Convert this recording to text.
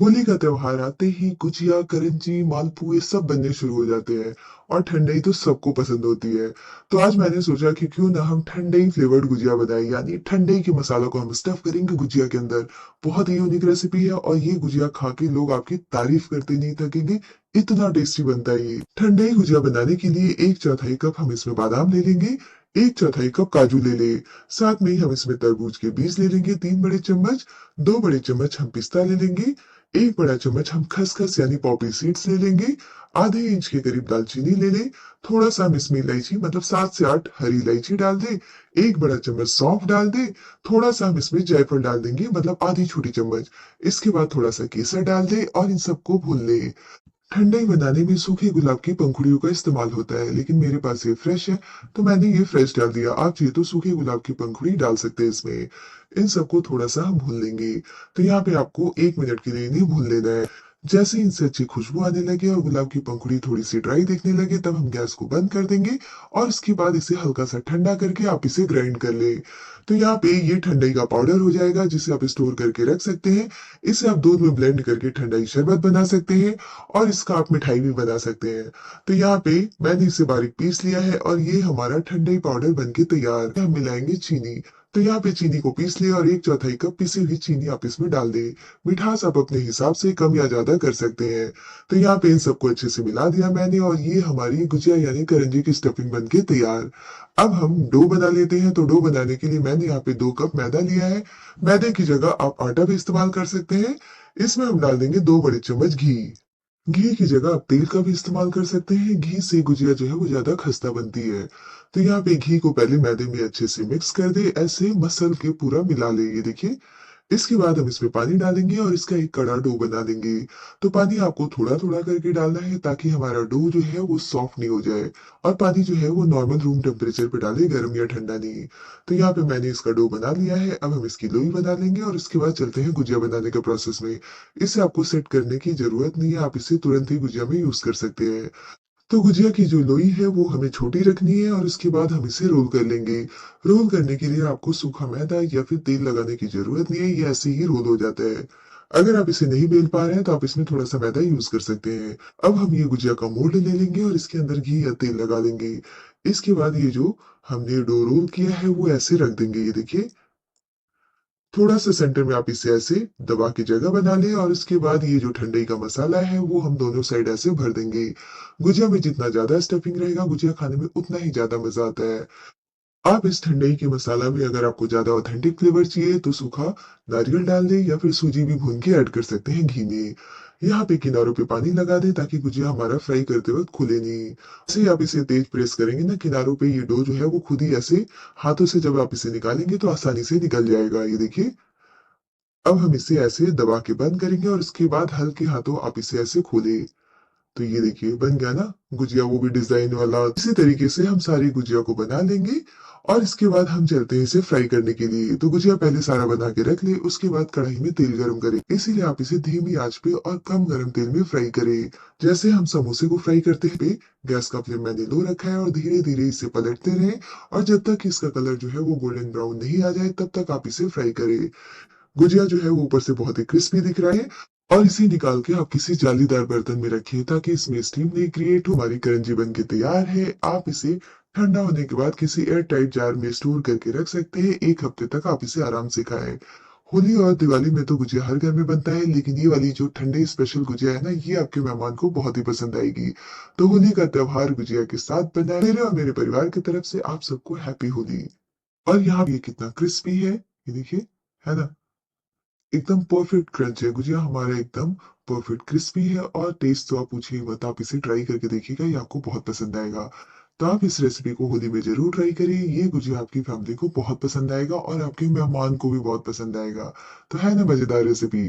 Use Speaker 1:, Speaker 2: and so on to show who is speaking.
Speaker 1: होली का त्योहार आते ही गुजिया, करंजी, मालपुए सब बनने शुरू हो जाते हैं और ठंडाई तो सबको पसंद होती है। तो आज मैंने सोचा कि क्यों ना हम ठंडाई फ्लेवर्ड गुजिया बनाएं, यानी ठंडाई के मसालों को हम स्टफ करेंगे गुजिया के अंदर। बहुत ही यूनिक रेसिपी है और ये गुजिया खा के लोग आपकी तारीफ करते नहीं थकेंगे। इतना टेस्टी बनता है ये। ठंडाई गुजिया बनाने के लिए 1/4 कप हम इसमें बादाम ले लेंगे। 1/4 कप काजू ले ले। साथ में ही हम इसमें तरबूज के बीज ले लेंगे 3 बड़े चम्मच। 2 बड़े चम्मच हम पिस्ता ले लेंगे। 1 बड़ा चम्मच हम खसखस यानी पॉपी सीड्स ले लेंगे। आधे इंच के करीब दालचीनी ले लें। थोड़ा सा हम इसमें इलायची मतलब 7 से 8 हरी इलायची डाल दें। 1 बड़ा चम्मच सौंफ डाल दें। थोड़ा सा हम इसमें जायफल डाल देंगे मतलब आधी छोटी चम्मच। इसके बाद थोड़ा सा केसर डाल दें और इन सबको भून लें। ठंडाई बनाने में सूखे गुलाब की पंखुड़ियों का इस्तेमाल होता है, लेकिन मेरे पास ये फ्रेश है तो मैंने ये फ्रेश डाल दिया। आप चाहिए तो सूखे गुलाब की पंखुड़ी डाल सकते हैं इसमें। इन सबको थोड़ा सा हम भून लेंगे। तो यहाँ पे आपको 1 मिनट के लिए इन्हें भून लेना है। जैसे ही इनसे अच्छी खुशबू आने लगे और गुलाब की पंखुड़ी थोड़ी सी ड्राई दिखने लगे तब हम गैस को बंद कर देंगे और इसके बाद इसे हल्का सा ठंडा करके आप इसे ग्राइंड कर ले। तो यहाँ पे ये ठंडाई का पाउडर हो जाएगा जिसे आप स्टोर करके रख सकते हैं। इसे आप दूध में ब्लेंड करके ठंडाई शरबत बना सकते हैं और इसका आप मिठाई भी बना सकते हैं। तो यहाँ पे मैंने इसे बारीक पीस लिया है और ये हमारा ठंडाई पाउडर बनके तैयार है। हम मिलाएंगे चीनी। तो यहाँ पे चीनी को पीस लिया और 1/4 कप पिसी हुई चीनी आप इसमें डाल दें। मिठास आप अपने हिसाब से कम या ज्यादा कर सकते हैं। तो यहाँ पे इन सबको अच्छे से मिला दिया मैंने और ये हमारी गुजिया यानी करंजी की स्टफिंग बनके तैयार। अब हम डो बना लेते हैं। तो डो बनाने के लिए मैंने यहाँ पे 2 कप मैदा लिया है। मैदे की जगह आप आटा भी इस्तेमाल कर सकते हैं। इसमें हम डाल देंगे 2 बड़े चम्मच घी। घी की जगह आप तेल का भी इस्तेमाल कर सकते हैं। घी से गुजिया जो है वो ज्यादा खस्ता बनती है। तो यहाँ पे घी को पहले मैदे में अच्छे से मिक्स कर दे, ऐसे मसल के पूरा मिला ले। ये देखिए। इसके बाद हम इसमें पानी डालेंगे और इसका एक कड़ा डो बना लेंगे। तो पानी आपको थोड़ा थोड़ा करके डालना है ताकि हमारा डो जो है वो सॉफ्ट नहीं हो जाए। और पानी जो है वो नॉर्मल रूम टेम्परेचर पे डाले, गर्म या ठंडा नहीं। तो यहाँ पे मैंने इसका डो बना लिया है। अब हम इसकी लोई बना लेंगे और इसके बाद चलते हैं गुजिया बनाने के प्रोसेस में। इसे आपको सेट करने की जरूरत नहीं है, आप इसे तुरंत ही गुजिया में यूज कर सकते हैं। तो गुजिया की जो लोई है वो हमें छोटी रखनी है और उसके बाद हम इसे रोल कर लेंगे। रोल करने के लिए आपको सूखा मैदा या फिर तेल लगाने की जरूरत नहीं है, ये ऐसे ही रोल हो जाता है। अगर आप इसे नहीं बेल पा रहे हैं तो आप इसमें थोड़ा सा मैदा यूज कर सकते हैं। अब हम ये गुजिया का मोल्ड ले लेंगे और इसके अंदर घी या तेल लगा देंगे। इसके बाद ये जो हमने डो रोल किया है वो ऐसे रख देंगे। ये देखिए। थोड़ा सा सेंटर में आप इसे ऐसे दबा के जगह बना लें और इसके बाद ये जो ठंडाई का मसाला है वो हम दोनों साइड ऐसे भर देंगे। गुजिया में जितना ज्यादा स्टफिंग रहेगा गुजिया खाने में उतना ही ज्यादा मजा आता है। आप इस ठंडाई के मसाला में अगर आपको ज्यादा ऑथेंटिक फ्लेवर चाहिए तो सूखा नारियल डाल दें या फिर सूजी भी भून के ऐड कर सकते हैं घी में। यहाँ पे किनारों पे पानी लगा दें ताकि गुजिया हमारा फ्राई करते वक्त खुले नहीं। ऐसे आप इसे तेज प्रेस करेंगे ना किनारों पे, ये डो जो है वो खुद ही ऐसे हाथों से जब आप इसे निकालेंगे तो आसानी से निकल जाएगा। ये देखिए। अब हम इसे ऐसे दबा के बंद करेंगे और इसके बाद हल्के हाथों आप इसे ऐसे खोले। तो ये देखिए बन गया ना गुजिया, वो भी डिजाइन वाला। इसी तरीके से हम सारी गुजिया को बना लेंगे और इसके बाद हम चलते हैं इसे फ्राई करने के लिए। तो गुजिया पहले सारा बना के रख ले, उसके बाद कढ़ाई में तेल गरम करें। इसीलिए आप इसे धीमी आंच पे और कम गरम तेल में फ्राई करें। जैसे हम समोसे को फ्राई करते हैं। गैस का फ्लेम मैंने लो रखा है और धीरे धीरे इसे पलटते रहें और जब तक इसका कलर जो है वो गोल्डन ब्राउन नहीं आ जाए तब तक आप इसे फ्राई करें। गुजिया जो है वो ऊपर से बहुत ही क्रिस्पी दिख रहा है और इसे निकाल के आप किसी जालीदार बर्तन में रखिए ताकि इसमें स्टीम नहीं क्रिएट हो। हमारी करंजी बन के तैयार है। आप इसे ठंडा होने के बाद किसी एयर टाइट जार में स्टोर करके रख सकते हैं। 1 हफ्ते तक आप इसे आराम से खाएं। होली और दिवाली में तो गुजिया हर घर में बनता है, लेकिन ये वाली जो ठंडे स्पेशल गुजिया है ना, ये आपके मेहमान को बहुत ही पसंद आएगी। तो होली का त्योहार गुजिया के साथ बना है। मेरे और मेरे परिवार की तरफ से आप सबको हैप्पी होली। और यहाँ ये कितना क्रिस्पी है, ये देखिए, है ना। एकदम परफेक्ट क्रंच है गुजिया हमारा, एकदम परफेक्ट क्रिस्पी है और टेस्ट तो आप पूछिए मत। आप इसे ट्राई करके देखिएगा, ये आपको बहुत पसंद आएगा। तो आप इस रेसिपी को होली में जरूर ट्राई करिए। ये गुजिया आपकी फैमिली को बहुत पसंद आएगा और आपके मेहमान को भी बहुत पसंद आएगा। तो है ना मजेदार रेसिपी।